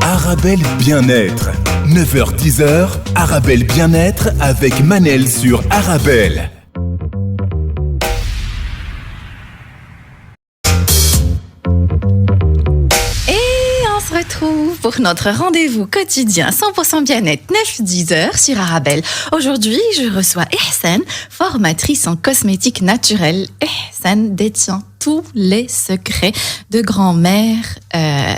Arabelle Bien-être. 9h-10h, Arabelle Bien-être avec Manel sur Arabelle. Retrouve pour notre rendez-vous quotidien 100% bien-être 9-10h sur Arabelle. Aujourd'hui, je reçois Ihsan, formatrice en cosmétique naturelle. Ihsan détient tous les secrets de grand-mère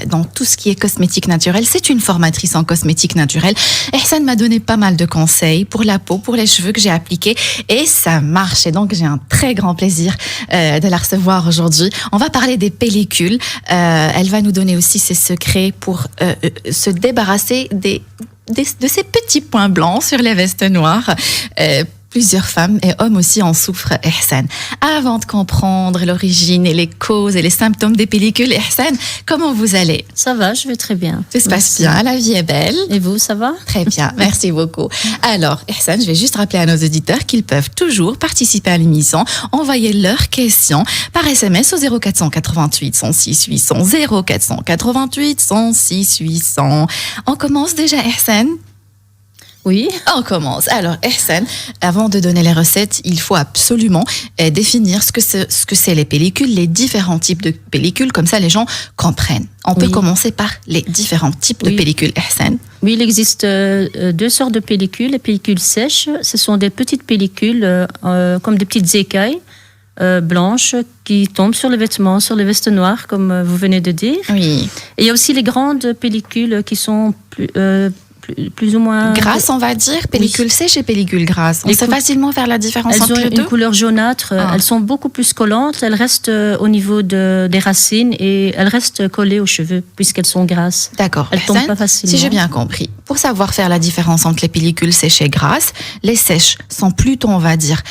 dans tout ce qui est cosmétique naturelle. C'est une formatrice en cosmétique naturelle. Ihsan m'a donné pas mal de conseils pour la peau, pour les cheveux que j'ai appliqués et ça marche. Et donc, j'ai un très grand plaisir de la recevoir aujourd'hui. On va parler des pellicules. Elle va nous donner aussi ses secrets pour se débarrasser de ces petits points blancs sur les vestes noires. Plusieurs femmes et hommes aussi en souffrent, Ihsan. Avant de comprendre l'origine et les causes et les symptômes des pellicules, Ihsan, comment vous allez? Ça va, je vais très bien. Tout se passe bien, la vie est belle. Et vous, ça va? Très bien, merci beaucoup. Alors, Ihsan, je vais juste rappeler à nos auditeurs qu'ils peuvent toujours participer à l'émission, envoyer leurs questions par SMS au 0488 106 800, 0488 106 800. On commence déjà, Ihsan? Oui. On commence. Alors, Ihsan, avant de donner les recettes, il faut absolument définir ce que c'est les pellicules, les différents types de pellicules, comme ça les gens comprennent. On peut commencer par les différents types de pellicules, Ihsan. Oui, il existe deux sortes de pellicules. Les pellicules sèches, ce sont des petites pellicules comme des petites écailles blanches qui tombent sur les vêtements, sur les vestes noires, comme vous venez de dire. Oui. Et il y a aussi les grandes pellicules qui sont plus ou moins grasses, on va dire, pellicule sèche et pellicule grasse. On sait facilement faire la différence entre les deux. Elles ont une couleur jaunâtre, elles sont beaucoup plus collantes, elles restent au niveau des racines et elles restent collées aux cheveux puisqu'elles sont grasses. D'accord. Elles tombent pas facilement. Si j'ai bien compris, pour savoir faire la différence entre les pellicules sèches et grasses, les sèches sont plutôt, on va dire,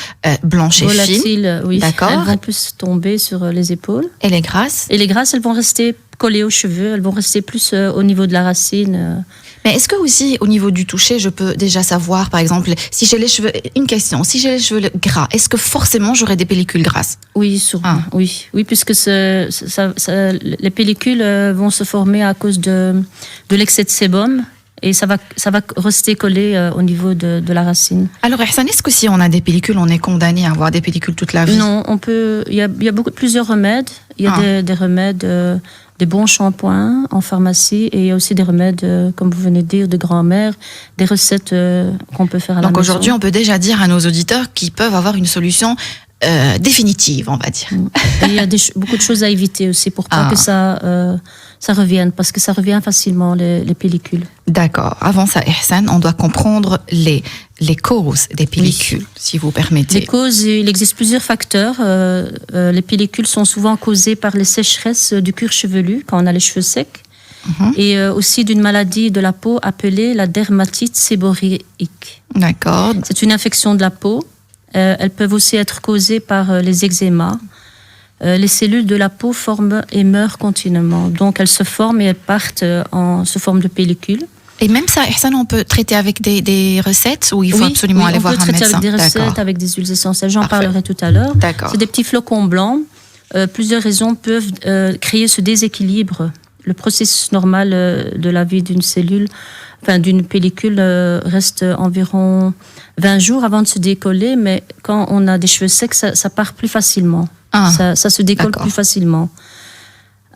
blanches et fines. Oui. D'accord. Elles vont plus tomber sur les épaules. Et les grasses? Et les grasses, elles vont rester collées aux cheveux, elles vont rester plus au niveau de la racine. Mais est-ce que aussi, au niveau du toucher, je peux déjà savoir, par exemple, si j'ai les cheveux... Une question, si j'ai les cheveux gras, est-ce que forcément j'aurai des pellicules grasses? Oui, sûrement. Oui, puisque les pellicules vont se former à cause de l'excès de sébum. Et ça va rester collé au niveau de la racine. Alors, Ihsan, est-ce que si on a des pellicules, on est condamné à avoir des pellicules toute la vie? Non, on peut. Il y a plusieurs remèdes. Il y a des remèdes, des bons shampoings en pharmacie, et il y a aussi des remèdes, comme vous venez de dire, de grand-mère, des recettes qu'on peut faire à la maison. Donc aujourd'hui, on peut déjà dire à nos auditeurs qu'ils peuvent avoir une solution définitive, on va dire. Et il y a beaucoup de choses à éviter aussi pour pas que ça revienne, parce que ça revient facilement, les pellicules. D'accord. Avant ça, Ihsan, on doit comprendre les causes des pellicules, si vous permettez. Les causes, il existe plusieurs facteurs. Les pellicules sont souvent causées par les sécheresses du cuir chevelu, quand on a les cheveux secs, et aussi d'une maladie de la peau appelée la dermatite séborrhéique. D'accord. C'est une infection de la peau. Elles peuvent aussi être causées par les eczémas. Les cellules de la peau forment et meurent continuellement. Donc, elles se forment et elles partent sous forme de pellicule. Et même ça, Ihsan, on peut traiter avec des recettes ou il faut absolument aller voir un médecin? On peut traiter avec des recettes, avec des huiles essentielles. J'en parlerai tout à l'heure. D'accord. C'est des petits flocons blancs. Plusieurs raisons peuvent créer ce déséquilibre. Le processus normal de la vie d'une cellule, d'une pellicule, reste environ 20 jours avant de se décoller, mais quand on a des cheveux secs, ça part plus facilement. Ça se décolle plus facilement.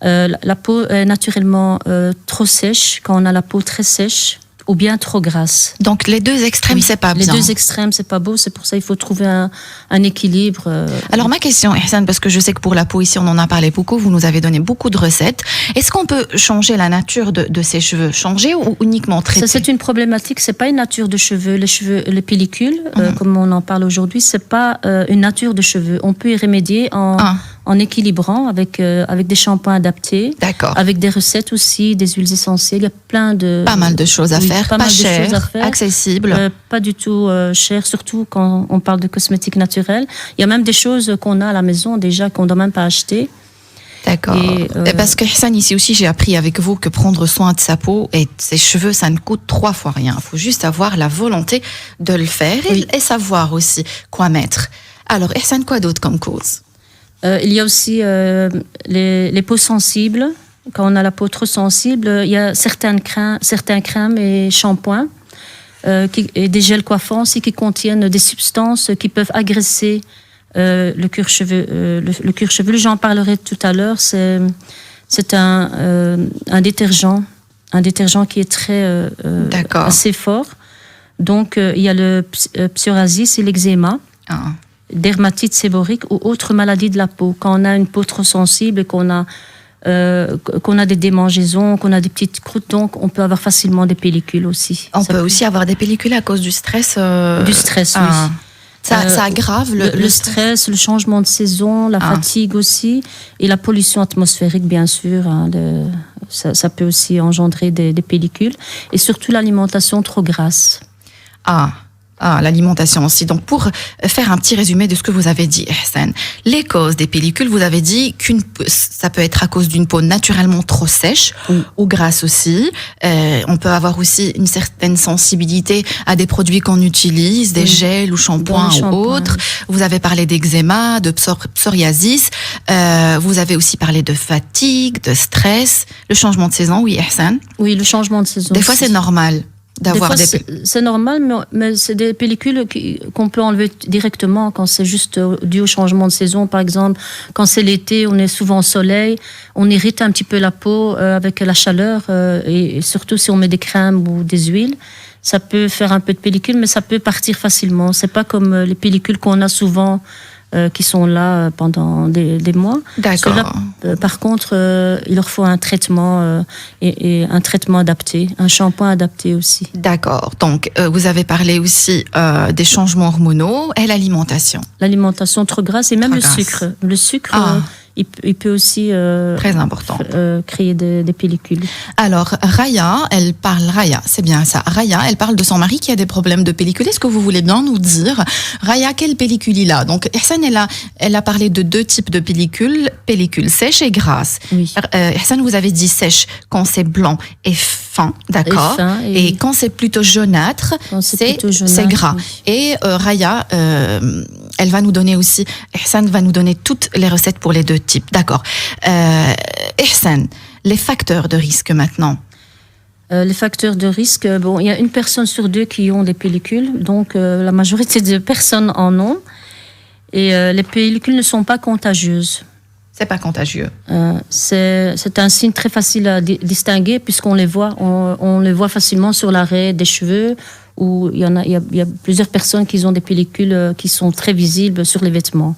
La peau est naturellement trop sèche quand on a la peau très sèche ou bien trop grasse. Donc les deux extrêmes, c'est pas bien. Les deux extrêmes, c'est pas beau. C'est pour ça qu'il faut trouver un équilibre. Alors ma question, Ihsan, parce que je sais que pour la peau ici, on en a parlé beaucoup, vous nous avez donné beaucoup de recettes. Est-ce qu'on peut changer la nature de ces cheveux? Changer ou uniquement traiter? Ça, c'est une problématique. C'est pas une nature de cheveux. Les pellicules, comme on en parle aujourd'hui, c'est pas une nature de cheveux. On peut y remédier en équilibrant avec des shampoings adaptés. D'accord. Avec des recettes aussi, des huiles essentielles. Il y a pas mal de choses à faire, pas cher, accessible. Pas du tout cher, surtout quand on parle de cosmétiques naturels. Il y a même des choses qu'on a à la maison déjà qu'on ne doit même pas acheter. D'accord. Parce que Ihsan, ici aussi, j'ai appris avec vous que prendre soin de sa peau et de ses cheveux, ça ne coûte 3 fois rien. Il faut juste avoir la volonté de le faire et savoir aussi quoi mettre. Alors, Ihsan, quoi d'autre comme cause? Il y a aussi les peaux sensibles. Quand on a la peau trop sensible, il y a certaines crèmes et shampoings et des gels coiffants aussi qui contiennent des substances qui peuvent agresser le cuir chevelu. J'en parlerai tout à l'heure. C'est un détergent qui est assez fort. Donc, il y a le psoriasis et l'eczéma, dermatite séborique ou autres maladies de la peau. Quand on a une peau trop sensible et qu'on a des démangeaisons, qu'on a des petites croûtes, donc on peut avoir facilement des pellicules aussi. On peut aussi avoir des pellicules à cause du stress. Du stress, oui. Ça aggrave le stress, le changement de saison, la fatigue aussi, et la pollution atmosphérique, bien sûr. Ça peut aussi engendrer des pellicules, et surtout l'alimentation trop grasse. L'alimentation aussi. Donc, pour faire un petit résumé de ce que vous avez dit, Ihsan, les causes des pellicules, vous avez dit ça peut être à cause d'une peau naturellement trop sèche ou grasse aussi. On peut avoir aussi une certaine sensibilité à des produits qu'on utilise, des gels ou shampoings ou autres. Vous avez parlé d'eczéma, de psoriasis. Vous avez aussi parlé de fatigue, de stress, le changement de saison, oui, Ihsan? Oui, le changement de saison. Des fois, c'est normal. C'est normal, mais c'est des pellicules qu'on peut enlever directement quand c'est juste dû au changement de saison. Par exemple, quand c'est l'été, on est souvent au soleil, on irrite un petit peu la peau avec la chaleur, et surtout si on met des crèmes ou des huiles, ça peut faire un peu de pellicule, mais ça peut partir facilement. C'est pas comme les pellicules qu'on a souvent qui sont là pendant des mois. D'accord. Là, par contre, il leur faut un traitement et un traitement adapté, un shampoing adapté aussi. D'accord. Donc, vous avez parlé aussi des changements hormonaux et l'alimentation. L'alimentation trop grasse et même le sucre. Le sucre, il peut aussi très important. Créer des pellicules. Alors, Raya, c'est bien ça. Raya, elle parle de son mari qui a des problèmes de pellicule. Est-ce que vous voulez bien nous dire, Raya, quelle pellicule il a? Donc, Ihsan, elle a parlé de 2 types de pellicules sèches et grasses. Oui. Ihsan, vous avez dit sèche quand c'est blanc et fin, d'accord. Et quand c'est plutôt jaunâtre, c'est gras. Oui. Et Raya, elle va nous donner aussi, Ihsan va nous donner toutes les recettes pour les 2 types, d'accord. Ihsan, les facteurs de risque maintenant. Les facteurs de risque, il y a 1 personne sur 2 qui ont des pellicules, donc la majorité de personnes en ont. Et les pellicules ne sont pas contagieuses. C'est pas contagieux. C'est un signe très facile à distinguer puisqu'on les voit, on les voit facilement sur l'arrêt des cheveux, où il y a plusieurs personnes qui ont des pellicules qui sont très visibles sur les vêtements.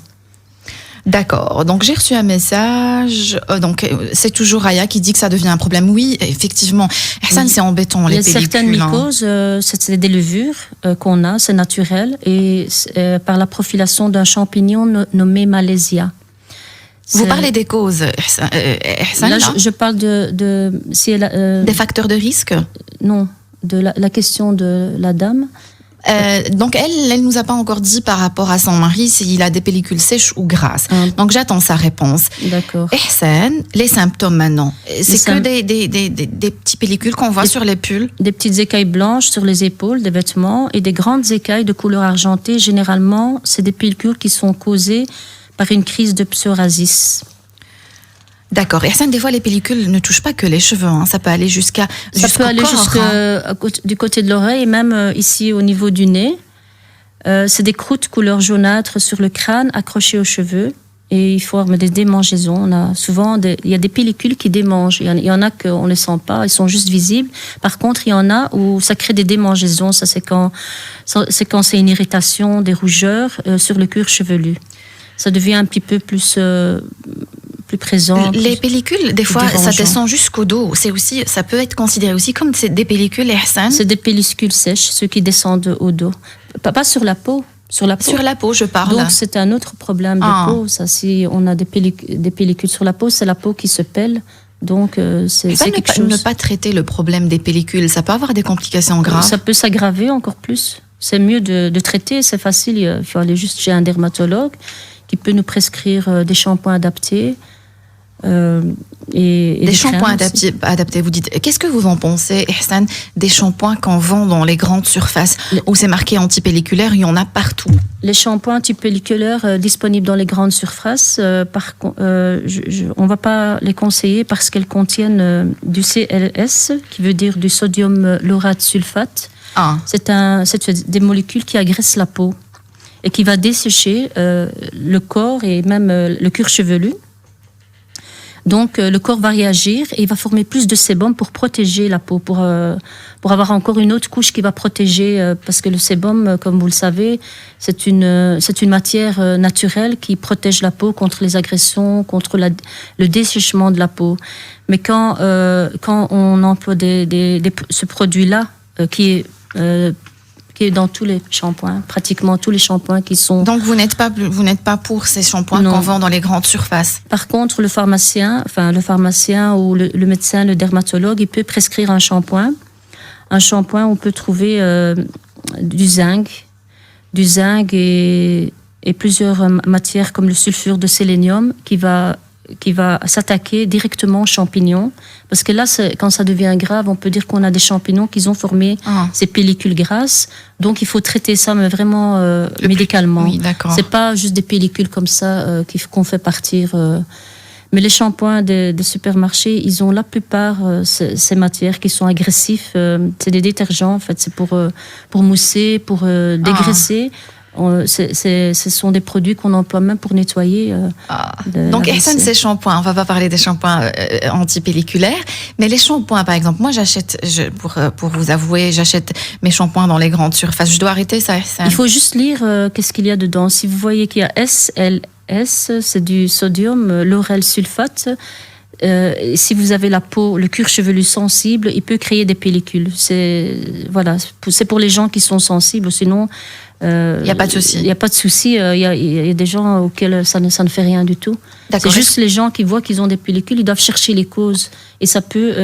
D'accord. Donc, j'ai reçu un message. Donc, c'est toujours Raya qui dit que ça devient un problème. Oui, effectivement. Ihsan, c'est embêtant, les pellicules. Il y a certaines mycoses, c'est des levures qu'on a, c'est naturel, et par la profilation d'un champignon nommé Malaisia. Vous parlez des causes, Ihsan, là, je parle des facteurs de risque? Non, de la question de la dame. Donc elle nous a pas encore dit par rapport à son mari s'il a des pellicules sèches ou grasses. Donc j'attends sa réponse. D'accord. Ihsan, les symptômes maintenant, c'est des petits pellicules qu'on voit sur les pulls. Des petites écailles blanches sur les épaules, des vêtements, et des grandes écailles de couleur argentée. Généralement, c'est des pellicules qui sont causées par une crise de psoriasis. D'accord. Et des fois, les pellicules ne touchent pas que les cheveux. Ça peut aller jusqu'au corps. Du côté de l'oreille, et même ici au niveau du nez. C'est des croûtes couleur jaunâtre sur le crâne, accrochées aux cheveux. Et il forme des démangeaisons. On a souvent il y a des pellicules qui démangent. Il y en a qu'on ne les sent pas, ils sont juste visibles. Par contre, il y en a où ça crée des démangeaisons. Ça, c'est quand c'est une irritation, des rougeurs sur le cuir chevelu. Ça devient un petit peu plus présent. Les pellicules, des fois, ça descend jusqu'au dos. Ça peut être considéré aussi comme des pellicules, Ihsan. C'est des pellicules sèches, ceux qui descendent au dos. Pas sur la peau. Sur la peau, je parle. Donc, c'est un autre problème de peau. Ça, si on a des pellicules sur la peau, c'est la peau qui se pèle. Donc, c'est quelque chose. Ne pas traiter le problème des pellicules, ça peut avoir des complications graves. Ça peut s'aggraver encore plus. C'est mieux de traiter, c'est facile. Il faut aller juste chez un dermatologue qui peut nous prescrire des shampoings adaptés. Et des shampoings adaptés. Vous dites, qu'est-ce que vous en pensez, Ihsan, des shampoings qu'on vend dans les grandes surfaces où c'est marqué antipelliculaire, il y en a partout? Les shampoings antipelliculaires disponibles dans les grandes surfaces, on ne va pas les conseiller parce qu'elles contiennent du CLS, qui veut dire du sodium laurate sulfate. C'est des molécules qui agressent la peau et qui va dessécher le corps et même le cuir chevelu. Donc, le corps va réagir et il va former plus de sébum pour protéger la peau, pour avoir encore une autre couche qui va protéger, parce que le sébum, comme vous le savez, c'est une matière naturelle qui protège la peau contre les agressions, contre le dessèchement de la peau. Mais quand on emploie ce produit-là, qui est dans tous les shampoings, pratiquement tous les shampoings qui sont... Donc vous n'êtes pas pour ces shampoings qu'on vend dans les grandes surfaces? Par contre, le pharmacien ou le médecin, le dermatologue, il peut prescrire un shampoing. Un shampoing, on peut trouver du zinc et plusieurs matières comme le sulfure de sélénium qui va s'attaquer directement aux champignons. Parce que là, quand ça devient grave, on peut dire qu'on a des champignons qui ont formé ces pellicules grasses. Donc, il faut traiter ça, mais vraiment médicalement. Oui, d'accord. C'est pas juste des pellicules comme ça qu'on fait partir. Mais les shampoings des supermarchés, ils ont la plupart ces matières qui sont agressives. C'est des détergents, en fait. C'est pour mousser, pour dégraisser. Ce sont des produits qu'on emploie même pour nettoyer. Donc, Ihsan, ces shampoings, on va pas parler des shampoings antipelliculaires, mais les shampoings, par exemple, moi pour vous avouer, j'achète mes shampoings dans les grandes surfaces. Je dois arrêter ça, Ihsan? Il faut juste lire qu'est-ce qu'il y a dedans. Si vous voyez qu'il y a SLS, c'est du sodium lauryl sulfate. Si vous avez la peau, le cuir chevelu sensible, il peut créer des pellicules. C'est pour les gens qui sont sensibles. Sinon, il n'y a pas de souci. Il n'y a pas de souci. Il y a des gens auxquels ça ne fait rien du tout. C'est juste les gens qui voient qu'ils ont des pellicules, ils doivent chercher les causes. Et ça peut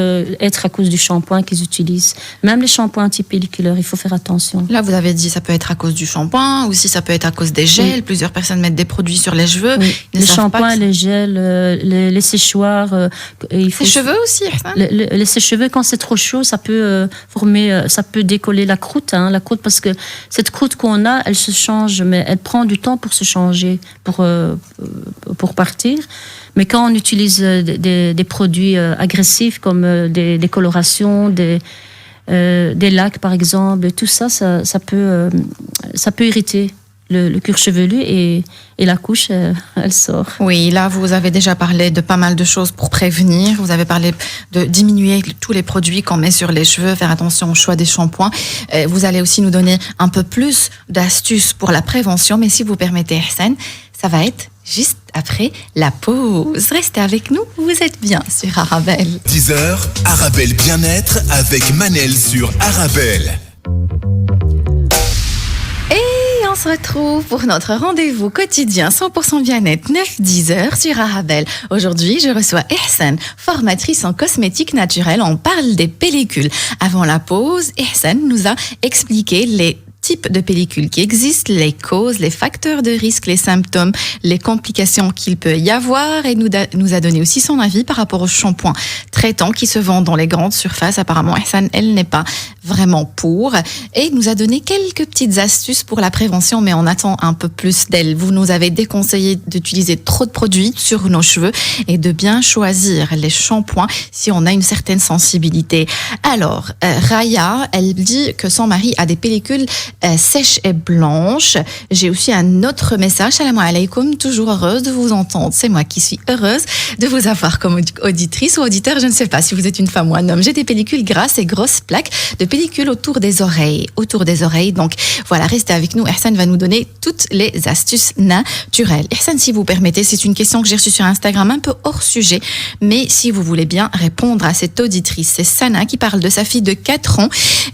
être à cause du shampoing qu'ils utilisent. Même les shampoings antipelliculaires, il faut faire attention. Là, vous avez dit ça peut être à cause du shampoing, ou si ça peut être à cause des gels. Oui. Plusieurs personnes mettent des produits sur les cheveux. Oui. Les shampoings, les gels, les séchoirs. Les cheveux aussi. Les sèche-cheveux, quand c'est trop chaud, ça peut ça peut décoller la croûte, parce que cette croûte qu'on a, elle se change, mais elle prend du temps pour se changer, pour partir. Mais quand on utilise des produits agressifs comme des colorations, des lacs par exemple, tout ça peut irriter le cuir chevelu et la couche, elle sort. Oui, là, vous avez déjà parlé de pas mal de choses pour prévenir. Vous avez parlé de diminuer tous les produits qu'on met sur les cheveux, faire attention au choix des shampoings. Vous allez aussi nous donner un peu plus d'astuces pour la prévention. Mais si vous permettez, Ihsan, ça va être juste après la pause. Restez avec nous, vous êtes bien sur Arabelle. 10h, Arabelle Bien-être avec Manel sur Arabelle. Et on se retrouve pour notre rendez-vous quotidien 100% bien-être 9-10h sur Arabelle. Aujourd'hui, je reçois Ihsan, formatrice en cosmétique naturelle. On parle des pellicules. Avant la pause, Ihsan nous a expliqué les types de pellicules qui existent, les causes, les facteurs de risque, les symptômes, les complications qu'il peut y avoir, et nous a donné aussi son avis par rapport aux shampoings traitants qui se vendent dans les grandes surfaces. Apparemment, Ihsan, elle n'est pas vraiment pour, et nous a donné quelques petites astuces pour la prévention, mais on attend un peu plus d'elle. Vous nous avez déconseillé d'utiliser trop de produits sur nos cheveux et de bien choisir les shampoings si on a une certaine sensibilité. Alors, Raya, elle dit que son mari a des pellicules sèche et blanche. J'ai aussi un autre message. Salam alaikum, toujours heureuse de vous entendre. C'est moi qui suis heureuse de vous avoir comme auditrice ou auditeur. Je ne sais pas si vous êtes une femme ou un homme. J'ai des pellicules grasses et grosses plaques de pellicules autour des oreilles. Donc voilà, restez avec nous. Ihsan va nous donner toutes les astuces naturelles. Ihsan, si vous permettez, c'est une question que j'ai reçue sur Instagram, un peu hors sujet, mais si vous voulez bien répondre à cette auditrice. C'est Sana qui parle de sa fille de 4 ans.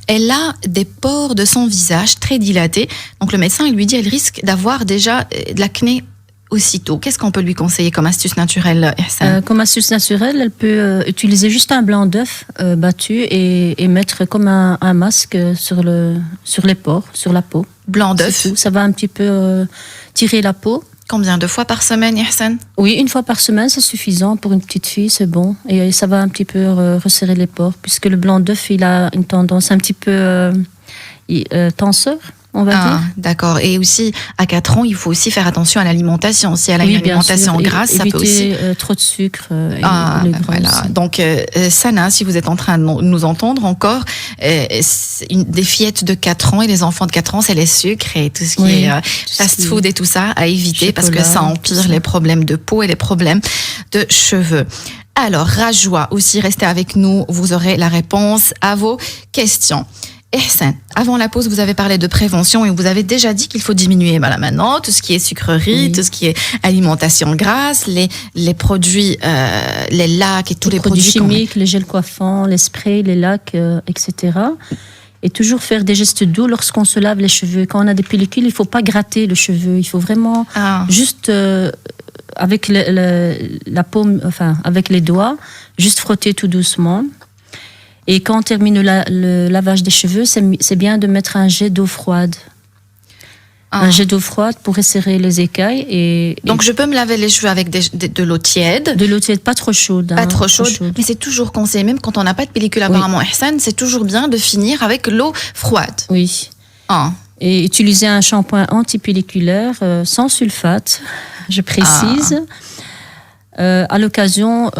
Elle a des pores de son visage très dilaté. Donc le médecin lui dit elle risque d'avoir déjà de l'acné aussitôt. Qu'est-ce qu'on peut lui conseiller comme astuce naturelle, Ihsan? Comme astuce naturelle, elle peut utiliser juste un blanc d'œuf battu et mettre comme un masque sur les pores, sur la peau. Blanc d'œuf. Ça va un petit peu tirer la peau. Combien de fois par semaine, Ihsan? Oui, une fois par semaine, c'est suffisant. Pour une petite fille, c'est bon. Et ça va un petit peu resserrer les pores, puisque le blanc d'œuf, il a une tendance un petit peu tenseur, on va dire. D'accord. Et aussi, à 4 ans, il faut aussi faire attention à l'alimentation. Si elle a une alimentation grasse, ça peut aussi... éviter trop de sucre et Ah, les ben gras voilà. aussi. Donc, Sana, si vous êtes en train de nous entendre encore, des fillettes de 4 ans et les enfants de 4 ans, c'est les sucres et tout ce qui Oui, est tout ce fast qui est food et tout ça à éviter parce que chocolat, ça tout empire ça. les problèmes de peau et les problèmes de cheveux. Alors, Rajwa, aussi, restez avec nous, vous aurez la réponse à vos questions. Ihsan, avant la pause, vous avez parlé de prévention et vous avez déjà dit qu'il faut diminuer maintenant tout ce qui est sucrerie, Oui. tout ce qui est alimentation grasse, les produits, les lacs et tous les produits chimiques, les gels coiffants, les sprays, les lacs, etc. Et toujours faire des gestes doux lorsqu'on se lave les cheveux. Quand on a des pellicules, il ne faut pas gratter le cheveu. Il faut vraiment juste avec la paume, enfin avec les doigts, juste frotter tout doucement. Et quand on termine le lavage des cheveux, c'est bien de mettre un jet d'eau froide. Un jet d'eau froide pour resserrer les écailles. Donc, je peux me laver les cheveux avec de l'eau tiède. De l'eau tiède, pas trop chaude. Pas trop chaude. Mais c'est toujours conseillé, même quand on n'a pas de pellicule apparemment, Ihsan, c'est toujours bien de finir avec l'eau froide. Oui. Et utiliser un shampoing antipelliculaire sans sulfate, je précise. À l'occasion,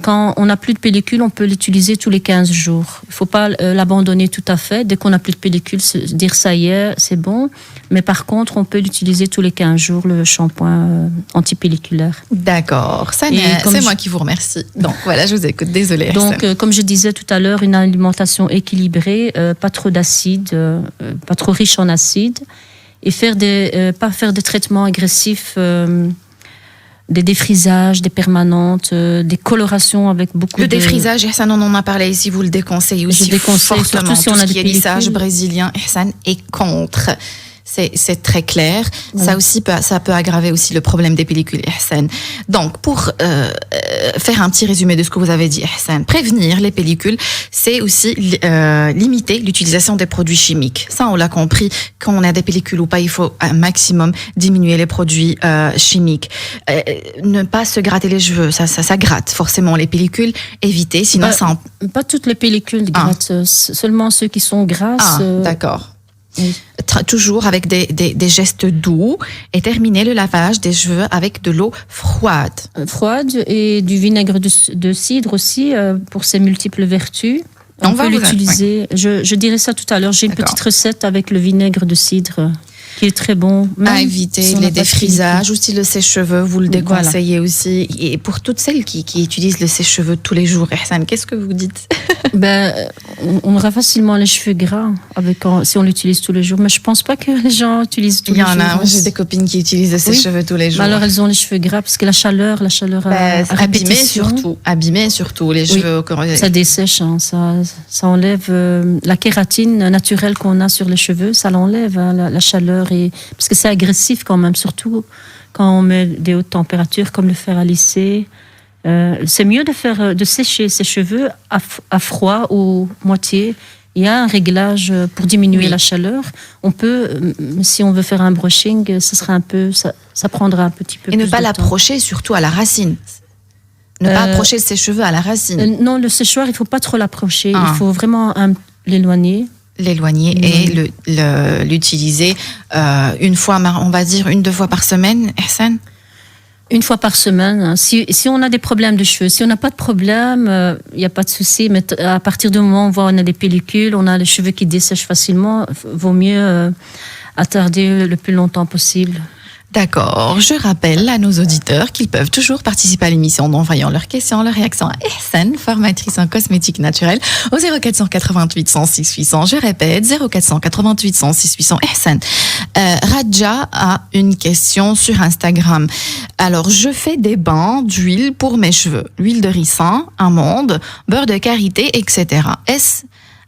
quand on n'a plus de pellicule, on peut l'utiliser tous les 15 jours. Il ne faut pas l'abandonner tout à fait. Dès qu'on n'a plus de pellicule, dire ça y est, c'est bon. Mais par contre, on peut l'utiliser tous les 15 jours, le shampoing antipelliculaire. D'accord. C'est moi qui vous remercie. Donc voilà, je vous écoute. Désolée. Donc, comme je disais tout à l'heure, une alimentation équilibrée, pas trop d'acide, pas trop riche en acide. Et pas faire des traitements agressifs... des défrisages, des permanentes, des colorations avec beaucoup de... Le défrisage, Ihsan, on en a parlé ici, vous le déconseillez aussi. Je déconseille, fortement. Surtout si on a des pellicules. Le lissage brésilien, Ihsan est contre. C'est très clair. Ouais. Ça aussi, ça peut aggraver aussi le problème des pellicules, Ihsan. Donc, pour faire un petit résumé de ce que vous avez dit, Ihsan, prévenir les pellicules, c'est aussi limiter l'utilisation des produits chimiques. Ça, on l'a compris. Quand on a des pellicules ou pas, il faut un maximum diminuer les produits chimiques. Ne pas se gratter les cheveux, ça gratte forcément les pellicules. Éviter, sinon ça... Pas toutes les pellicules grattent, seulement ceux qui sont grasses. D'accord. Oui. Toujours avec des gestes doux et terminer le lavage des cheveux avec de l'eau froide. Froide et du vinaigre de cidre aussi pour ses multiples vertus. On peut l'utiliser. Je dirais ça tout à l'heure. J'ai une petite recette avec le vinaigre de cidre qui est très bon. À éviter si les défrisages, aussi le sèche-cheveux, vous le déconseillez aussi. Et pour toutes celles qui utilisent le sèche-cheveux tous les jours, Ihsan, qu'est-ce que vous dites? On aura facilement les cheveux gras si on l'utilise tous les jours. Mais je pense pas que les gens utilisent tous les jours. Il y en a, j'ai des copines qui utilisent le sèche-cheveux tous les jours. Alors elles ont les cheveux gras parce que la chaleur à répétition. Abîmer surtout les cheveux. Ça dessèche, ça enlève la kératine naturelle qu'on a sur les cheveux, ça l'enlève, la chaleur. Parce que c'est agressif quand même, surtout quand on met des hautes températures comme le fer à lisser. C'est mieux de sécher ses cheveux à froid ou moitié. Il y a un réglage pour diminuer la chaleur. On peut, si on veut faire un brushing, ça prendra un petit peu plus de temps. Et ne pas l'approcher surtout à la racine. Ne pas approcher ses cheveux à la racine. Non, le séchoir, il ne faut pas trop l'approcher. Il faut vraiment l'éloigner. Et l'utiliser une fois, on va dire 1-2 fois par semaine, Ihsan? Une fois par semaine. Si on a des problèmes de cheveux, si on n'a pas de problème, il n'y a pas de souci. Mais à partir du moment où on a des pellicules, on a les cheveux qui dessèchent facilement, vaut mieux attarder le plus longtemps possible. D'accord. Je rappelle à nos auditeurs qu'ils peuvent toujours participer à l'émission en envoyant leurs questions, leurs réactions à Ihsan, formatrice en cosmétique naturelle, au 0488 106 800. Je répète, 0488 106 800. Ihsan. Radja a une question sur Instagram. Alors, je fais des bains d'huile pour mes cheveux. Huile de ricin, amande, beurre de karité, etc. Est-ce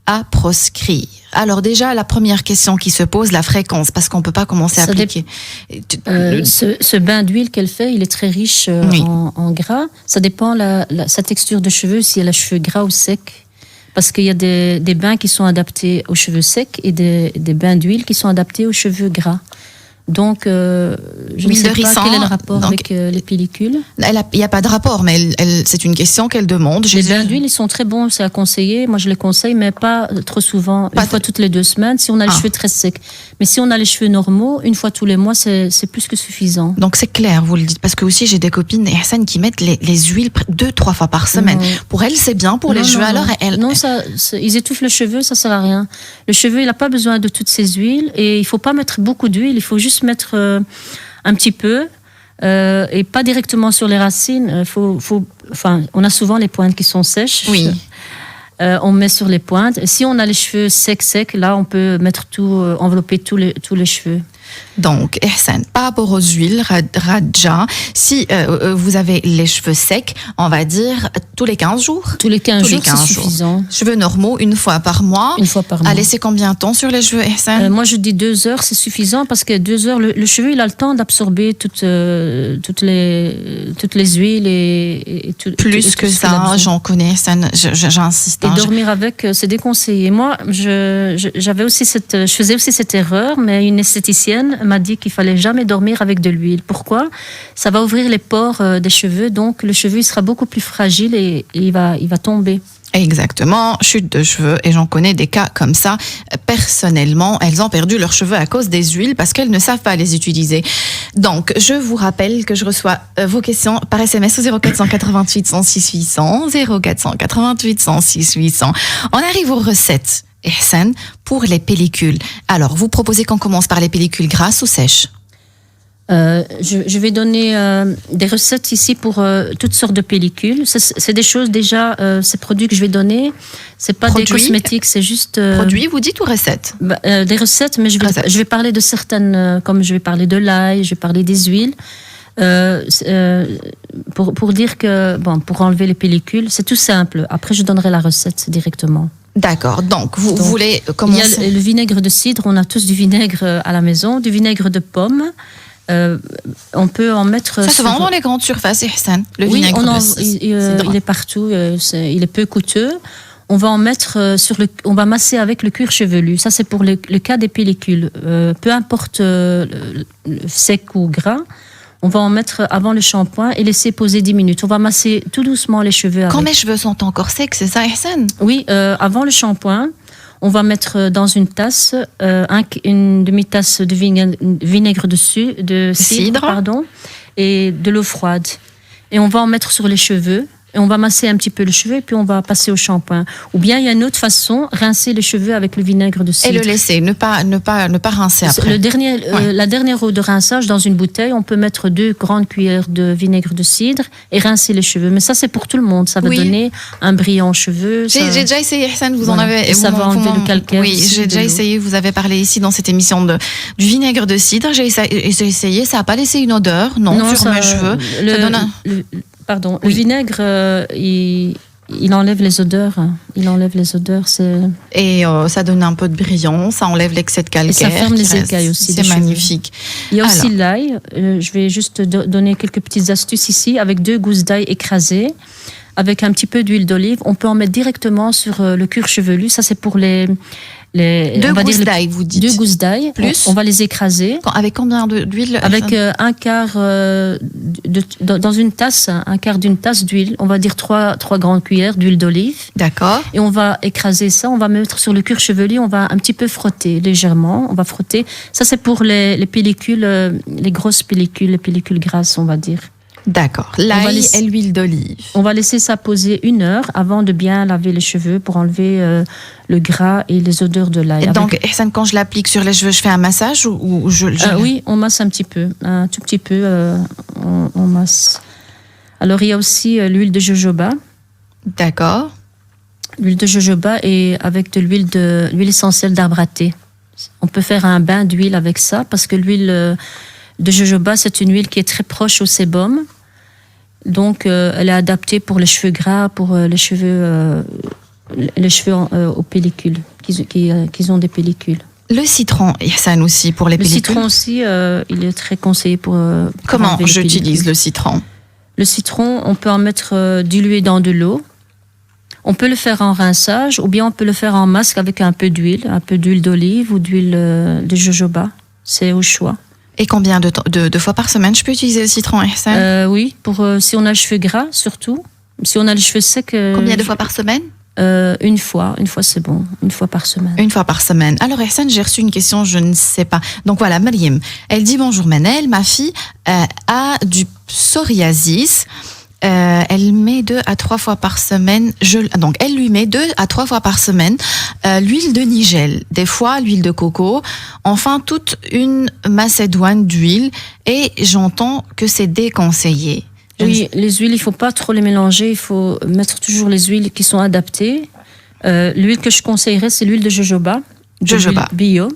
à proscrire? Alors déjà, la première question qui se pose, la fréquence, parce qu'on ne peut pas commencer à appliquer. Ce bain d'huile qu'elle fait, il est très riche en gras. Ça dépend sa texture de cheveux, si elle a cheveux gras ou secs. Parce qu'il y a des bains qui sont adaptés aux cheveux secs et des bains d'huile qui sont adaptés aux cheveux gras. Donc, je ne sais pas quel est le rapport avec les pellicules. Il n'y a pas de rapport, mais c'est une question qu'elle demande. Les bains d'huile, ils sont très bons, c'est à conseiller. Moi, je les conseille, mais pas trop souvent. Une fois toutes les 2 semaines, si on a les cheveux très secs. Mais si on a les cheveux normaux, une fois tous les mois, c'est plus que suffisant. Donc, c'est clair, vous le dites. Parce que aussi, j'ai des copines, Hassan, qui mettent les huiles 2-3 fois par semaine. Non. Pour elles, c'est bien. Pour les cheveux, alors, non, ils étouffent le cheveu, ça sert à rien. Le cheveu, il n'a pas besoin de toutes ces huiles. Et il ne faut pas mettre beaucoup d'huile. Il faut juste mettre un petit peu et pas directement sur les racines. On a souvent les pointes qui sont sèches. Oui. On met sur les pointes. Et si on a les cheveux secs, là, on peut mettre envelopper tous les cheveux. Donc, Hassan, par rapport aux huiles, Radja, si vous avez les cheveux secs, on va dire tous les 15 jours. Tous les 15 jours, c'est suffisant. Cheveux normaux, une fois par mois. Une fois par mois. À laisser combien de temps sur les cheveux, Hassan? Moi, je dis 2 heures, c'est suffisant parce que 2 heures, le cheveu, il a le temps d'absorber toutes les huiles et tout. Plus que ça, j'en connais, Hassan, j'insiste. Et dormir avec, c'est déconseillé. Moi, je faisais aussi cette erreur, mais une esthéticienne m'a dit qu'il fallait jamais dormir avec de l'huile. Pourquoi? Ça va ouvrir les pores des cheveux, donc le cheveu il sera beaucoup plus fragile et il va tomber. Exactement, chute de cheveux, et j'en connais des cas comme ça. Personnellement, elles ont perdu leurs cheveux à cause des huiles parce qu'elles ne savent pas les utiliser. Donc, je vous rappelle que je reçois vos questions par SMS au 0488 106 800, 0488 106 800. On arrive aux recettes, Hassan, pour les pellicules. Alors, vous proposez qu'on commence par les pellicules grasses ou sèches? Je vais donner des recettes ici pour toutes sortes de pellicules. C'est des choses déjà, ces produits que je vais donner, c'est pas des cosmétiques, c'est juste... Produits, vous dites, ou recettes? Des recettes, mais je vais parler de certaines, comme je vais parler de l'ail, je vais parler des huiles. Pour dire que, pour enlever les pellicules, c'est tout simple. Après, je donnerai la recette directement. D'accord, donc vous voulez commencer... Il y a le vinaigre de cidre, on a tous du vinaigre à la maison, du vinaigre de pomme. On peut en mettre... Ça se vend dans les grandes surfaces, Hassan, le vinaigre de cidre. Il est partout, il est peu coûteux. On va en mettre on va masser avec le cuir chevelu. Ça, c'est pour le cas des pellicules. Peu importe sec ou gras, on va en mettre avant le shampoing et laisser poser 10 minutes. On va masser tout doucement les cheveux. Quand mes cheveux sont encore secs, c'est ça, Hassan? Oui, avant le shampoing, on va mettre dans une tasse une demi-tasse de vinaigre de cidre, et de l'eau froide. Et on va en mettre sur les cheveux. Et on va masser un petit peu le cheveu et puis on va passer au shampoing. Ou bien il y a une autre façon, rincer les cheveux avec le vinaigre de cidre. Et le laisser, ne pas rincer après. La dernière eau de rinçage dans une bouteille, on peut mettre 2 grandes cuillères de vinaigre de cidre et rincer les cheveux. Mais ça c'est pour tout le monde, ça va donner un brillant aux cheveux. J'ai déjà essayé, Hassan, vous en avez... Et ça va enlever le calcaire. Oui, j'ai déjà essayé, vous avez parlé ici dans cette émission du vinaigre de cidre. J'ai essayé, ça n'a pas laissé une odeur, non sur mes cheveux. Le vinaigre, il enlève les odeurs. Et ça donne un peu de brillant, ça enlève l'excès de calcaire. Et ça ferme les écailles aussi. C'est magnifique. Il y a aussi l'ail. Je vais juste donner quelques petites astuces ici. Avec 2 gousses d'ail écrasées, avec un petit peu d'huile d'olive, on peut en mettre directement sur le cuir chevelu. Ça, c'est pour les 2 gousses d'ail, vous dites? 2 gousses d'ail. Plus. On va les écraser. Avec combien d'huile? Avec un quart, dans une tasse, un quart d'une tasse d'huile. On va dire 3 grandes cuillères d'huile d'olive. D'accord. Et on va écraser ça, on va mettre sur le cuir chevelu, on va un petit peu frotter légèrement. On va frotter. Ça, c'est pour les pellicules, les grosses pellicules, les pellicules grasses, on va dire. D'accord. L'ail et l'huile d'olive. On va laisser ça poser 1 heure avant de bien laver les cheveux pour enlever le gras et les odeurs de l'ail. Donc, Hassan, quand je l'applique sur les cheveux, je fais un massage ou oui, on masse un petit peu. Un tout petit peu, on masse. Alors, il y a aussi l'huile de jojoba. D'accord. L'huile de jojoba et avec de l'huile essentielle d'arbre à thé. On peut faire un bain d'huile avec ça parce que l'huile... de jojoba, c'est une huile qui est très proche au sébum. Donc, elle est adaptée pour les cheveux gras, pour les cheveux aux pellicules, qui ont des pellicules. Le citron, Hassan, aussi, pour les pellicules. Le citron aussi, il est très conseillé pour comment j'utilise le citron? Le citron, on peut en mettre dilué dans de l'eau. On peut le faire en rinçage, ou bien on peut le faire en masque avec un peu d'huile d'olive ou d'huile de jojoba. C'est au choix. Et combien de fois par semaine je peux utiliser le citron, Ihsan? Oui, pour si on a les cheveux gras surtout. Si on a les cheveux secs. Combien de fois par semaine? Une fois c'est bon, une fois par semaine. Une fois par semaine. Alors Ihsan, j'ai reçu une question, je ne sais pas. Donc voilà, Mariam, elle dit bonjour Manel, ma fille a du psoriasis. Elle met 2 à 3 fois par semaine. Donc elle lui met 2 à 3 fois par semaine l'huile de nigel, des fois l'huile de coco, enfin toute une macédoine d'huile. Et j'entends que c'est déconseillé. Oui, les huiles, il faut pas trop les mélanger. Il faut mettre toujours les huiles qui sont adaptées. L'huile que je conseillerais, c'est l'huile de jojoba. Jojoba. Bio.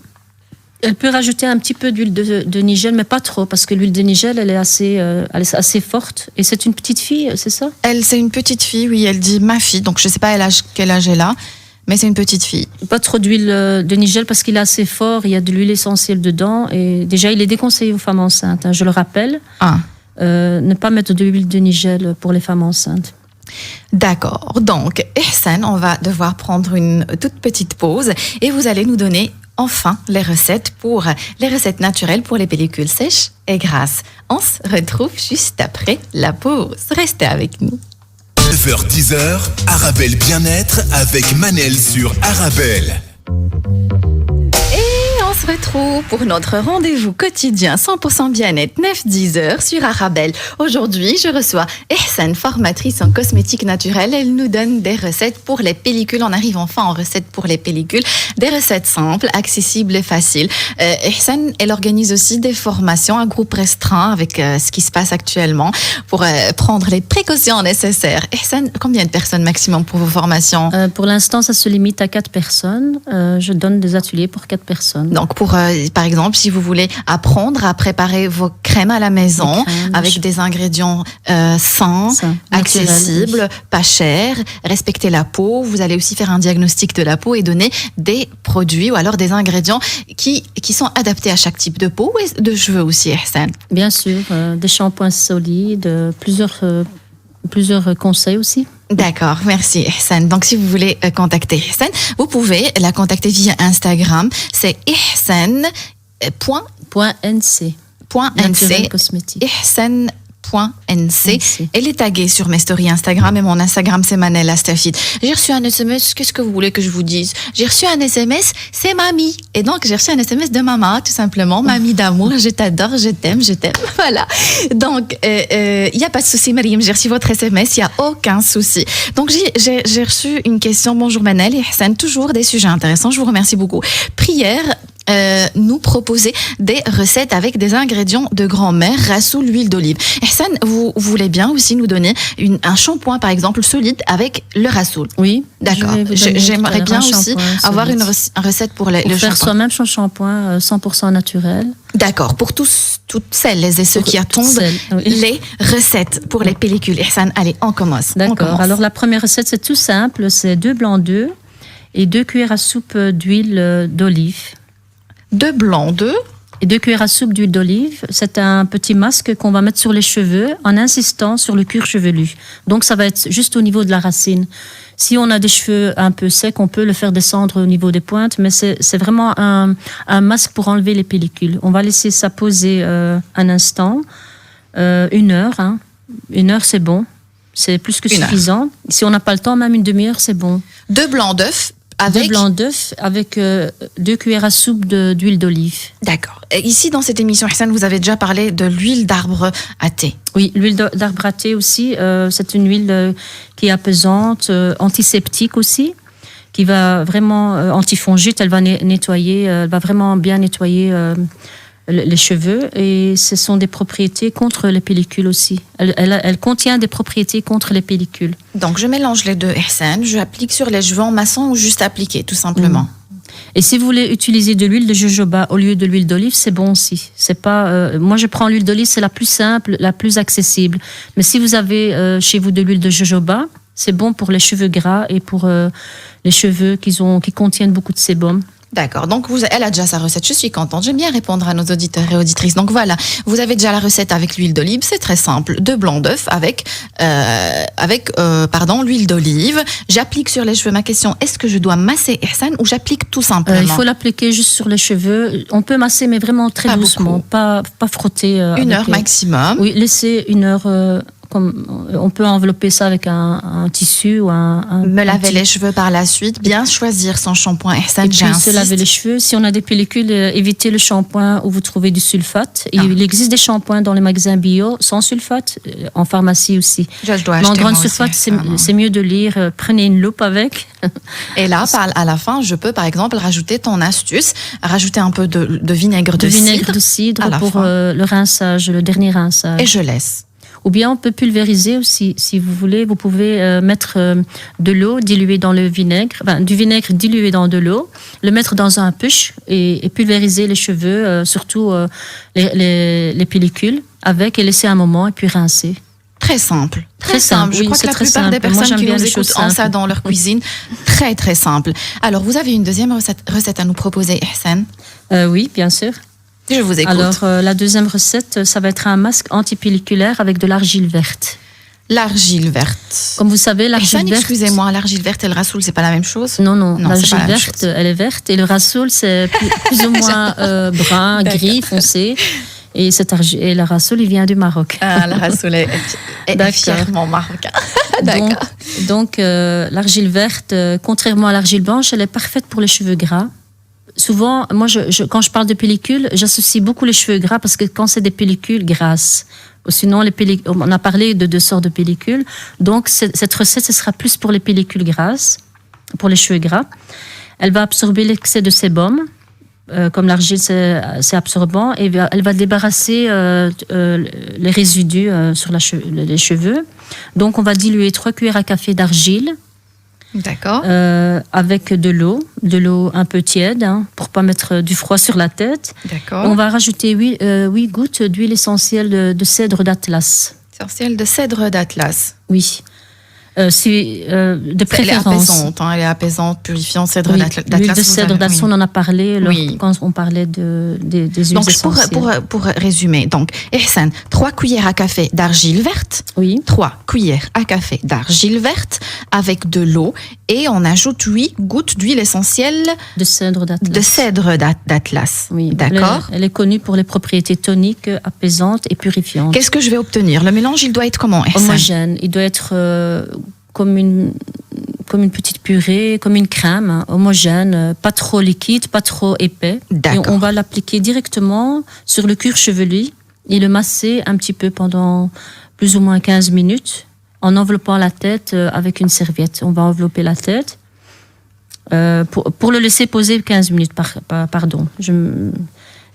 Elle peut rajouter un petit peu d'huile de nigel, mais pas trop, parce que l'huile de nigel, elle est assez forte. Et c'est une petite fille, c'est ça? C'est une petite fille, oui. Elle dit ma fille, donc je sais pas quel âge elle a, mais c'est une petite fille. Pas trop d'huile de nigel parce qu'il est assez fort. Il y a de l'huile essentielle dedans. Et déjà, il est déconseillé aux femmes enceintes. Je le rappelle. Ah. Ne pas mettre de l'huile de nigel pour les femmes enceintes. D'accord. Donc, Ihsan, on va devoir prendre une toute petite pause et vous allez nous donner enfin les recettes naturelles pour les pellicules sèches et grasses. On se retrouve juste après la pause. Restez avec nous. 9h-10h, Arabelle Bien-être avec Manel sur Arabelle. On se retrouve pour notre rendez-vous quotidien 100% bien-être 9-10h sur Arabelle. Aujourd'hui, je reçois Ihsan, formatrice en cosmétique naturelle. Elle nous donne des recettes pour les pellicules. On arrive enfin en recettes pour les pellicules. Des recettes simples, accessibles et faciles. Ihsan, elle organise aussi des formations à groupe restreint avec ce qui se passe actuellement pour prendre les précautions nécessaires. Ihsan, combien de personnes maximum pour vos formations? Pour l'instant, ça se limite à 4 personnes. Je donne des ateliers pour 4 personnes. Donc, par exemple, si vous voulez apprendre à préparer vos crèmes à la maison avec des ingrédients sains, accessibles, naturel, pas chers, respecter la peau, vous allez aussi faire un diagnostic de la peau et donner des produits ou alors des ingrédients qui sont adaptés à chaque type de peau et de cheveux aussi, Ihsan. Bien sûr, des shampoings solides, plusieurs conseils aussi. D'accord, merci Ihsan. Donc si vous voulez contacter Ihsan, vous pouvez la contacter via Instagram, c'est ihsan.nc. Naturel cosmétique. Ihsan.nc. Elle est taguée sur mes stories Instagram et mon Instagram c'est Manel Astafid. J'ai reçu un SMS, qu'est-ce que vous voulez que je vous dise? J'ai reçu un SMS, c'est mamie. Et donc j'ai reçu un SMS de maman, tout simplement, mamie d'amour, je t'adore, je t'aime. Voilà. Donc il n'y a pas de souci Mariam, j'ai reçu votre SMS, il n'y a aucun souci. Donc j'ai reçu une question, bonjour Manel et Ihsan, toujours des sujets intéressants, je vous remercie beaucoup. Prière. Nous proposer des recettes avec des ingrédients de grand-mère, rassoul, l'huile d'olive. Ihsan, vous voulez bien aussi nous donner un shampoing, par exemple, solide avec le rassoul? Oui. D'accord. J'aimerais bien aussi avoir une recette pour le shampoing. Faire soi-même son shampoing 100% naturel. D'accord. Pour toutes celles et ceux qui attendent les recettes pour les pellicules. Ihsan, allez, on commence. D'accord. Alors, la première recette, c'est tout simple. C'est 2 blancs d'œufs et 2 cuillères à soupe d'huile d'olive. 2 blancs d'œufs et 2 cuillères à soupe d'huile d'olive. C'est un petit masque qu'on va mettre sur les cheveux en insistant sur le cuir chevelu. Donc ça va être juste au niveau de la racine. Si on a des cheveux un peu secs, on peut le faire descendre au niveau des pointes, mais c'est vraiment un masque pour enlever les pellicules. On va laisser ça poser un instant, 1 heure. 1 heure, c'est bon. C'est plus que suffisant. Si on n'a pas le temps, même 1/2 heure, c'est bon. 2 blancs d'œufs. 2 blancs d'œufs avec 2 cuillères à soupe d'huile d'olive. D'accord. Et ici, dans cette émission, Ihsan, vous avez déjà parlé de l'huile d'arbre à thé. Oui, l'huile d'arbre à thé aussi. C'est une huile qui est apaisante, antiseptique aussi, qui va vraiment antifongite. Elle va nettoyer, elle va vraiment bien nettoyer les cheveux, et ce sont des propriétés contre les pellicules aussi. Elle contient des propriétés contre les pellicules. Donc je mélange les deux, Ihsan, je applique sur les cheveux en massant ou juste appliquer, tout simplement. Et si vous voulez utiliser de l'huile de jojoba au lieu de l'huile d'olive, c'est bon aussi. C'est pas, moi je prends l'huile d'olive, c'est la plus simple, la plus accessible. Mais si vous avez chez vous de l'huile de jojoba, c'est bon pour les cheveux gras et pour les cheveux qui contiennent beaucoup de sébum. D'accord, donc elle a déjà sa recette, je suis contente, j'aime bien répondre à nos auditeurs et auditrices. Donc voilà, vous avez déjà la recette avec l'huile d'olive, c'est très simple, 2 blancs d'œufs avec l'huile d'olive. J'applique sur les cheveux, ma question, est-ce que je dois masser Ihsan ou j'applique tout simplement? Il faut l'appliquer juste sur les cheveux, on peut masser mais vraiment très Pas doucement, pas frotter. 1 heure maximum. Oui, laisser 1 heure... on peut envelopper ça avec un tissu ou me laver les cheveux par la suite, bien choisir son shampoing Ihsan, et puis se laver les cheveux. Si on a des pellicules, évitez le shampoing où vous trouvez du sulfate. Il existe des shampoings dans les magasins bio sans sulfate, en pharmacie aussi. Je dois mais en acheter grande moi surface, aussi, c'est mieux de lire. Prenez une loupe avec. Et là, à la fin, je peux par exemple rajouter ton astuce, rajouter un peu de vinaigre de cidre pour le rinçage, le dernier rinçage. Et je laisse. Ou bien on peut pulvériser aussi, si vous voulez. Vous pouvez mettre de l'eau diluée dans le vinaigre, du vinaigre dilué dans de l'eau, le mettre dans un push et pulvériser les cheveux, surtout les pellicules, avec et laisser un moment et puis rincer. Très simple. Très simple. Je crois que la plupart des personnes qui nous écoutent ont ça dans leur cuisine. Très, très simple. Alors, vous avez une deuxième recette à nous proposer, Ihsan? Oui, bien sûr. Je vous écoute. Alors, la deuxième recette, ça va être un masque antipelliculaire avec de l'argile verte. L'argile verte. Comme vous savez, l'argile verte... Excusez-moi, l'argile verte et le rassoul, c'est pas la même chose? Non, l'argile verte, elle est verte et le rassoul, c'est plus ou moins brun, gris, foncé. Et le rassoul, il vient du Maroc. Ah, le rassoul est fièrement marocain. D'accord. Donc l'argile verte, contrairement à l'argile blanche, elle est parfaite pour les cheveux gras. Souvent, moi, quand je parle de pellicules, j'associe beaucoup les cheveux gras parce que quand c'est des pellicules grasses, sinon on a parlé de 2 sortes de pellicules. Donc, cette recette, ce sera plus pour les pellicules grasses, pour les cheveux gras. Elle va absorber l'excès de sébum, comme l'argile, c'est absorbant, et elle va débarrasser les résidus sur les cheveux. Donc, on va diluer 3 cuillères à café d'argile. D'accord. Avec de l'eau un peu tiède, pour pas mettre du froid sur la tête. D'accord. On va rajouter 8 gouttes d'huile essentielle de cèdre d'Atlas. Essentielle de cèdre d'Atlas. Oui. De préférence. Elle est apaisante, purifiante, cèdre d'Atlas. L'huile de cèdre d'Atlas, on en a parlé quand on parlait des huiles donc, essentielles. pour résumer, donc, Ihsan, 3 cuillères à café d'argile verte. Oui. 3 cuillères à café d'argile verte avec de l'eau et on ajoute 8 gouttes d'huile essentielle de cèdre d'Atlas. Oui. D'accord. Elle est connue pour les propriétés toniques, apaisantes et purifiantes. Qu'est-ce que je vais obtenir? Le mélange, il doit être comment, Ihsan? Homogène. Il doit être comme une petite purée, comme une crème, homogène, pas trop liquide, pas trop épais. D'accord. Et on va l'appliquer directement sur le cuir chevelu et le masser un petit peu pendant plus ou moins 15 minutes en enveloppant la tête avec une serviette. On va envelopper la tête pour le laisser poser 15 minutes. Pardon.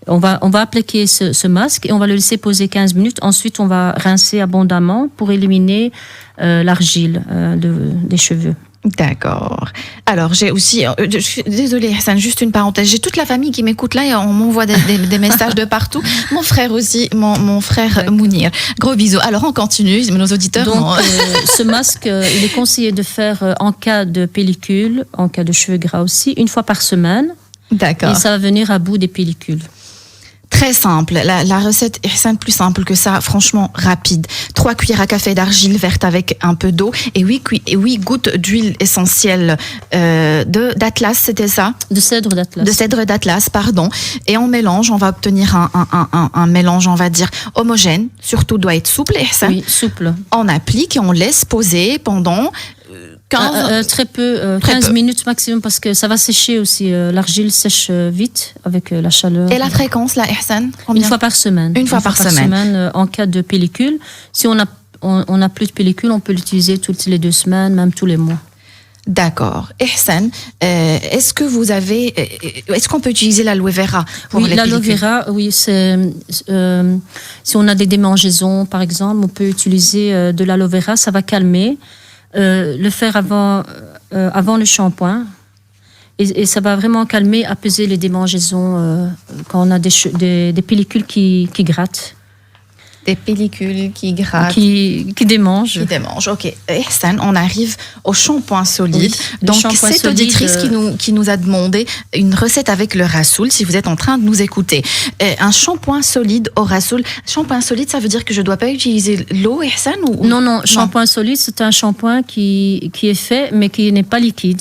On va appliquer ce masque et on va le laisser poser 15 minutes. Ensuite, on va rincer abondamment pour éliminer l'argile des cheveux. D'accord. Alors, j'ai aussi... je suis désolée, Ihsan, juste une parenthèse. J'ai toute la famille qui m'écoute là et on m'envoie des messages de partout. Mon frère aussi, mon frère Mounir. Gros bisous. Alors, on continue, nos auditeurs... Donc, ce masque, il est conseillé de faire en cas de pellicule, en cas de cheveux gras aussi, 1 fois par semaine. D'accord. Et ça va venir à bout des pellicules. Très simple. La recette Ihsan, plus simple que ça, franchement rapide. 3 cuillères à café d'argile verte avec un peu d'eau et 8 gouttes d'huile essentielle d'Atlas, c'était ça? De cèdre d'Atlas. De cèdre d'Atlas, pardon. Et on mélange, on va obtenir un mélange, on va dire, homogène. Surtout, doit être souple, Ihsan. Oui, souple. On applique et on laisse poser pendant... 15 très peu, 15 minutes maximum parce que ça va sécher aussi. L'argile sèche vite avec la chaleur. Et la fréquence, là, Ihsan? 1 fois par semaine. Une fois par semaine. En cas de pellicule. Si on a plus de pellicule, on peut l'utiliser toutes les 2 semaines, même tous les mois. D'accord. Ihsan, est-ce qu'on peut utiliser l'aloe vera pour les pellicules? L'aloe vera, oui, si on a des démangeaisons, par exemple, on peut utiliser de l'aloe vera, ça va calmer. Le faire avant le shampoing et ça va vraiment calmer, apaiser les démangeaisons quand on a des pellicules qui grattent. Des pellicules qui grattent. qui démangent. Qui démange. Ok. Ihsan, on arrive au shampoing solide. Oui, le Donc, shampoing cette solide, auditrice qui nous a demandé une recette avec le Rasoul, si vous êtes en train de nous écouter. Un shampoing solide au Rasoul. Shampoing solide, ça veut dire que je ne dois pas utiliser l'eau, Ihsan, ou... Non, shampoing solide, c'est un shampoing qui est fait, mais qui n'est pas liquide.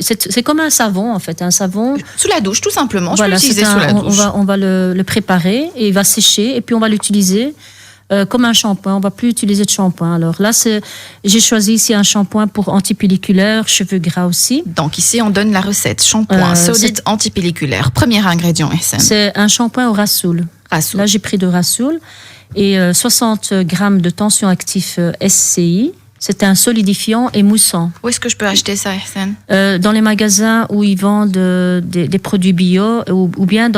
C'est comme un savon, en fait. Un savon. Sous la douche, tout simplement. Voilà, je peux l'utiliser sous la douche. on va le préparer et il va sécher et puis on va l'utiliser comme un shampoing. On va plus utiliser de shampoing. Alors là, j'ai choisi ici un shampoing pour antipelliculaire, cheveux gras aussi. Donc ici, on donne la recette. Shampoing solide antipelliculaire. Premier ingrédient, Ihsan. C'est un shampoing au Rasoul. Rasoul. Là, j'ai pris de Rasoul et 60 grammes de tension actif SCI. C'est un solidifiant et moussant. Où est-ce que je peux acheter ça, Ihsan? Dans les magasins où ils vendent des produits bio ou bien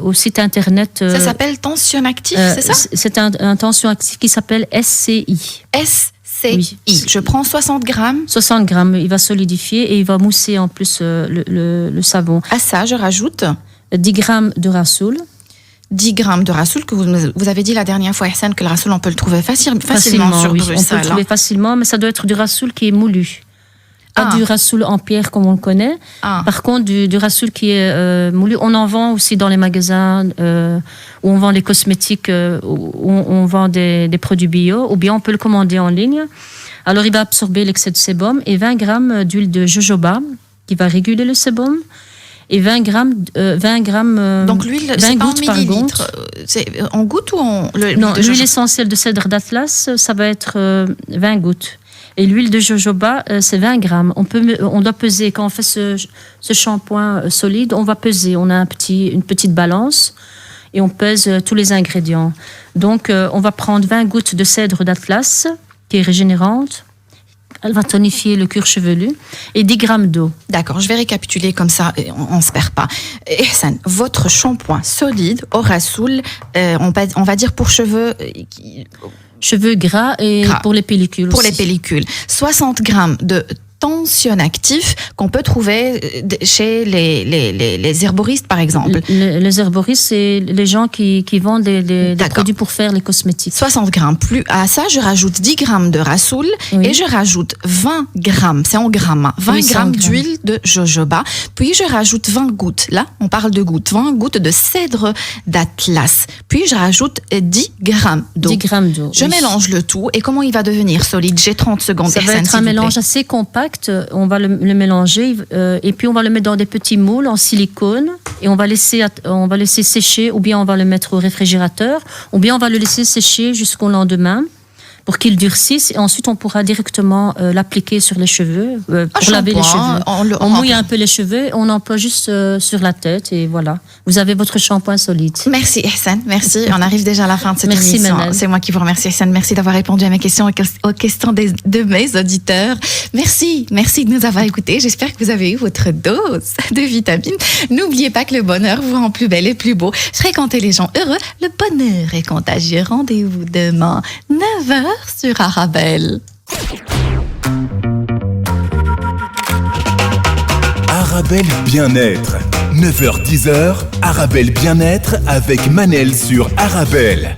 au site internet. Ça s'appelle tension actif, c'est ça? C'est un tension actif qui s'appelle SCI. SCI. Oui. Je prends 60 grammes. 60 grammes, il va solidifier et il va mousser en plus le savon. À ça, je rajoute 10 grammes de Rasoul. 10 grammes de Rasoul, que vous avez dit la dernière fois, Ihsan, que le Rasoul, on peut le trouver facilement sur oui. Bruxelles. On peut le trouver facilement, mais ça doit être du Rasoul qui est moulu. Pas du Rasoul en pierre comme on le connaît. Par contre, du Rasoul qui est moulu. On en vend aussi dans les magasins où on vend les cosmétiques, où on vend des produits bio, ou bien on peut le commander en ligne. Alors, il va absorber l'excès de sébum et 20 grammes d'huile de jojoba qui va réguler le sébum. Et 20 grammes. Donc l'huile, c'est pas en millilitres. C'est en gouttes ou en. Non, l'huile essentielle de cèdre d'Atlas, ça va être 20 gouttes. Et l'huile de jojoba, c'est 20 grammes. On doit peser. Quand on fait ce shampoing solide, on va peser. On a une petite balance et on pèse tous les ingrédients. Donc, on va prendre 20 gouttes de cèdre d'Atlas, qui est régénérante. Elle va tonifier le cuir chevelu et 10 grammes d'eau. D'accord, je vais récapituler comme ça, on ne se perd pas. Ihsan, votre shampoing solide au Rasoul, on va dire pour cheveux... Cheveux gras et pour les pellicules Pour aussi. les pellicules. 60 grammes de tension actif qu'on peut trouver chez les herboristes, par exemple. Les herboristes, c'est les gens qui vendent des produits pour faire les cosmétiques. 60 grammes. Plus à ça, je rajoute 10 grammes de Rasoul et je rajoute 20 grammes, c'est en grammes, 20 grammes d'huile de jojoba. Puis je rajoute 20 gouttes, là, on parle de gouttes, 20 gouttes de cèdre d'Atlas. Puis je rajoute 10 grammes d'eau. 10 grammes d'eau. Je mélange le tout. Et comment il va devenir solide? J'ai 30 secondes. Ça va être un mélange assez compact. On va le mélanger et puis on va le mettre dans des petits moules en silicone et on va laisser sécher, ou bien on va le mettre au réfrigérateur, ou bien on va le laisser sécher jusqu'au lendemain pour qu'il durcisse et ensuite on pourra directement l'appliquer sur les cheveux pour laver les cheveux. On mouille un peu les cheveux, on emploie juste sur la tête et voilà. Vous avez votre shampoing solide. Merci Ihsan, merci. On arrive déjà à la fin de cette émission. Manel. C'est moi qui vous remercie Ihsan. Merci d'avoir répondu à mes questions et aux questions de mes auditeurs. Merci de nous avoir écoutés. J'espère que vous avez eu votre dose de vitamines. N'oubliez pas que le bonheur vous rend plus belle et plus beau. Fréquentez les gens heureux. Le bonheur est contagieux. Rendez-vous demain 9h sur Arabelle. Arabelle Bien-être. 9h-10h, Arabelle Bien-être avec Manel sur Arabelle.